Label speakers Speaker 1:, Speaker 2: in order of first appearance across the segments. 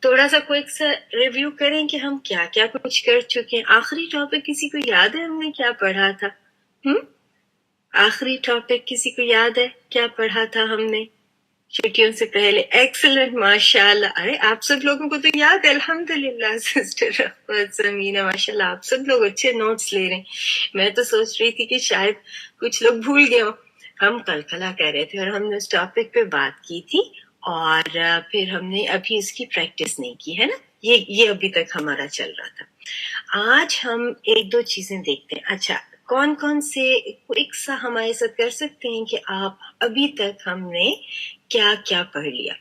Speaker 1: تھوڑا سا کوئک سا ریویو کریں کہ ہم کیا کیا کچھ کر چکے ہیں. آخری ٹاپک کسی کو یاد ہے ہم نے کیا پڑھا تھا؟ آخری ٹاپک کسی کو یاد ہے کیا پڑھا تھا ہم نے چھٹیوں سے پہلے؟ ایکسلنٹ، ماشاء اللہ. ارے آپ سب لوگوں کو تو یاد ہے، الحمدللہ. سسٹر رفعت، سمینہ، ماشاء اللہ آپ سب لوگ اچھے نوٹس لے رہے ہیں. میں تو سوچ رہی تھی کہ شاید کچھ لوگ بھول گئے ہوں. ہم کلکلا کر رہے تھے اور ہم نے اس ٹاپک پہ بات کی تھی، اور پھر ہم نے ابھی اس کی پریکٹس نہیں کی ہے نا. یہ ابھی تک ہمارا چل رہا تھا. آج ہم ایک دو چیزیں دیکھتے ہیں. اچھا، کون کون سے ایک سا ہمارے ساتھ کر سکتے ہیں کہ آپ ابھی تک ہم نے کیا کیا پڑھ لیا؟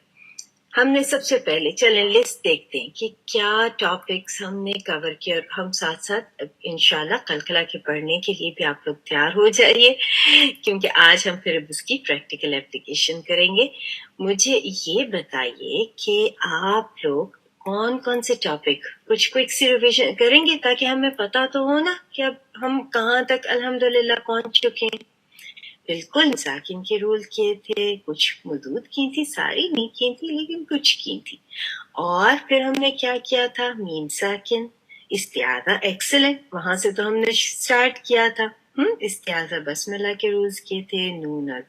Speaker 1: ہم نے سب سے پہلے چلیں لسٹ دیکھتے ہیں کہ کیا ٹاپکس ہم نے کور کیا، اور ہم ساتھ ساتھ انشاءاللہ کلکلا کے پڑھنے کے لیے بھی آپ لوگ تیار ہو جائیے، کیونکہ آج ہم پھر اس کی پریکٹیکل اپلیکیشن کریں گے. مجھے یہ بتائیے کہ آپ لوگ کون کون سے ٹاپک کچھ کوئک سی ریویژن کریں گے تاکہ ہمیں پتا تو ہو نا کہ اب ہم کہاں تک الحمدللہ پہنچ چکے ہیں. بالکل مساکن کے رول کیے تھے، کچھ مدود کی تھی، ساری نہیں کی تھی لیکن کچھ کی تھی. اور پھر ہم نے کیا کیا تھا؟ میم ساکن، استعاذہ، ایکسلنٹ، وہاں سے تو ہم نے سٹارٹ کیا تھا. استعاذہ بسملہ کے رولز کیے تھے، نون اور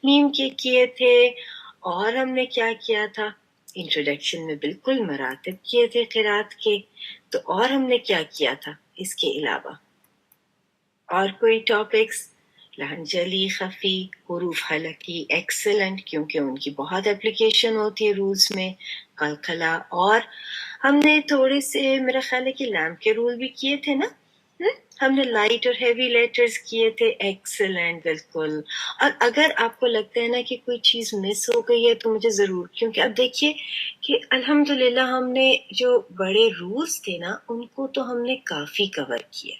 Speaker 1: میم کے کیے تھے. اور ہم نے کیا کیا تھا؟ انٹروڈکشن میں بالکل مراتب کیے تھے قرات کے. تو اور ہم نے کیا کیا تھا اس کے علاوہ؟ اور کوئی ٹاپکس؟ لہن جلی، خفی، حروف حلقی، ایکسلنٹ، کیونکہ ان کی بہت اپلیکیشن ہوتی ہے رولز میں. قلقلہ، اور ہم نے تھوڑے سے میرا خیال ہے کہ لیمپ کے رول بھی کیے تھے نا. ہم نے لائٹ اور ہیوی لیٹرز کیے تھے. ایکسلنٹ، بالکل. اور اگر آپ کو لگتا ہے نا کہ کوئی چیز مس ہو گئی ہے تو مجھے ضرور، کیونکہ اب دیکھیے کہ الحمدللہ ہم نے جو بڑے رولز تھے نا ان کو تو ہم نے کافی کور کیا.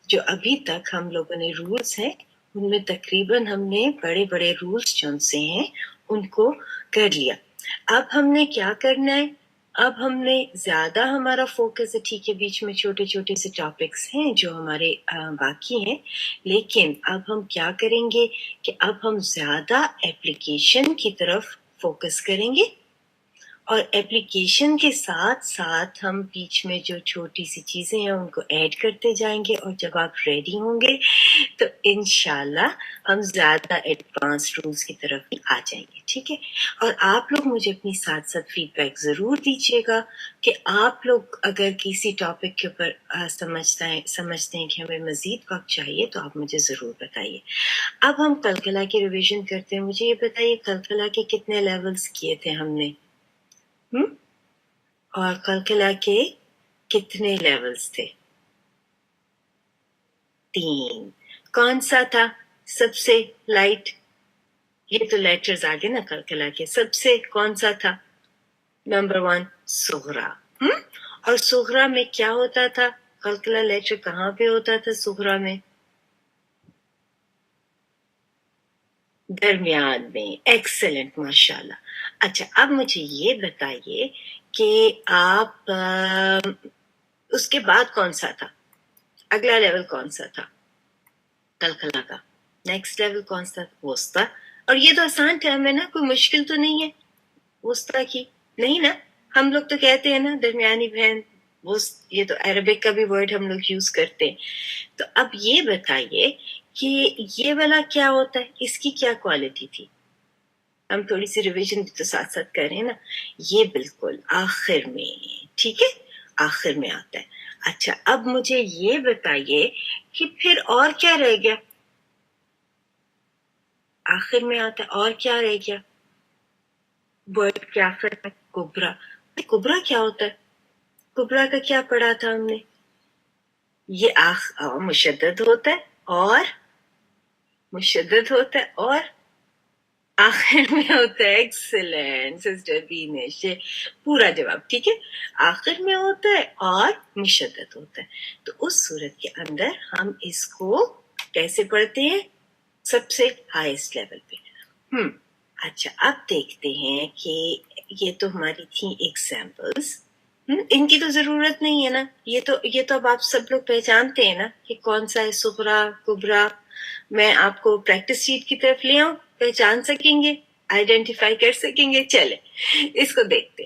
Speaker 1: جو ابھی تک ہم لوگوں نے رولز ہیں ان میں تقریباً ہم نے بڑے بڑے رولز جن سے ہیں ان کو کر لیا. اب ہم نے کیا کرنا ہے؟ اب ہم نے زیادہ ہمارا فوکس ہے، ٹھیک ہے بیچ میں چھوٹے چھوٹے سے ٹاپکس ہیں جو ہمارے باقی ہیں، لیکن اب ہم کیا کریں گے کہ اب ہم زیادہ اپلیکیشن کی طرف فوکس کریں گے، اور اپلیکیشن کے ساتھ ساتھ ہم بیچ میں جو چھوٹی سی چیزیں ہیں ان کو ایڈ کرتے جائیں گے. اور جب آپ ریڈی ہوں گے تو انشاءاللہ ہم زیادہ ایڈوانس رولز کی طرف بھی آ جائیں گے. ٹھیک ہے، اور آپ لوگ مجھے اپنی ساتھ ساتھ فیڈ بیک ضرور دیجیے گا کہ آپ لوگ اگر کسی ٹاپک کے اوپر سمجھتے ہیں کہ ہمیں مزید وقت چاہیے تو آپ مجھے ضرور بتائیے. اب ہم کلکلا کی ریویژن کرتے ہیں. مجھے یہ بتائیے کلکلا کے کتنے لیولز کیے تھے ہم نے، اور کلکلا کے کتنے لیولز تھے؟ 3. کون سا تھا سب سے لائٹ؟ یہ تو لیٹرز آگے نا کلکلا کے. سب سے کون سا تھا؟ نمبر 1 صغرا. اور صغرا میں کیا ہوتا تھا؟ کلکلا لیٹر کہاں پہ ہوتا تھا صغرا میں؟ درمیان میں. ایکسلنٹ، ماشاءاللہ. اچھا، اب مجھے یہ بتائیے کہ آپ اس کے بعد کون سا تھا؟ اگلا لیول کون سا تھا کلکلا کا؟ نیکسٹ لیول کون سا؟ وسطی. اور یہ تو آسان ٹرم ہے نا، کوئی مشکل تو نہیں ہے وسطی کی، نہیں نا؟ ہم لوگ تو کہتے ہیں نا درمیانی بہن، یہ تو عربک کا بھی ورڈ ہم لوگ یوز کرتے ہیں. تو اب یہ بتائیے کہ یہ والا کیا ہوتا ہے، اس کی کیا کوالٹی تھی؟ ہم تھوڑی سی ریویژن بھی تو ساتھ ساتھ کر رہے ہیں نا. یہ بالکل آخر میں، ٹھیک ہے، آخر میں آتا ہے. اچھا، اب مجھے یہ بتائیے کہ پھر اور کیا رہ گیا؟ آخر میں آتا ہے، اور کیا رہ گیا ورڈ کے آخر میں؟ کبرا. کبرا کیا ہوتا ہے؟ کبرا کا کیا پڑھا تھا ہم نے؟ یہ مشدد ہوتا ہے، اور مشدد ہوتا ہے، اور آخر میں ہوتا ہے. ایکسلنٹ سسٹر دینش، پورا جواب ٹھیک ہے. آخر میں ہوتا ہے اور مشدد ہوتا ہے. تو اس صورت کے اندر ہم اس کو کیسے پڑھتے ہیں؟ سب سے ہائیسٹ لیول پہ. اچھا، اب دیکھتے ہیں کہ یہ تو ہماری تھیں ایگزامپلس. ان کی تو ضرورت نہیں ہے نا، یہ تو اب آپ سب لوگ پہچانتے ہیں نا کہ کون سا ہے صغرا کبرا. میں آپ کو پریکٹس شیٹ کی طرف لے آؤں، پہچان سکیں گے، آئیڈینٹیفائی کر سکیں گے. چلے اس کو دیکھتے.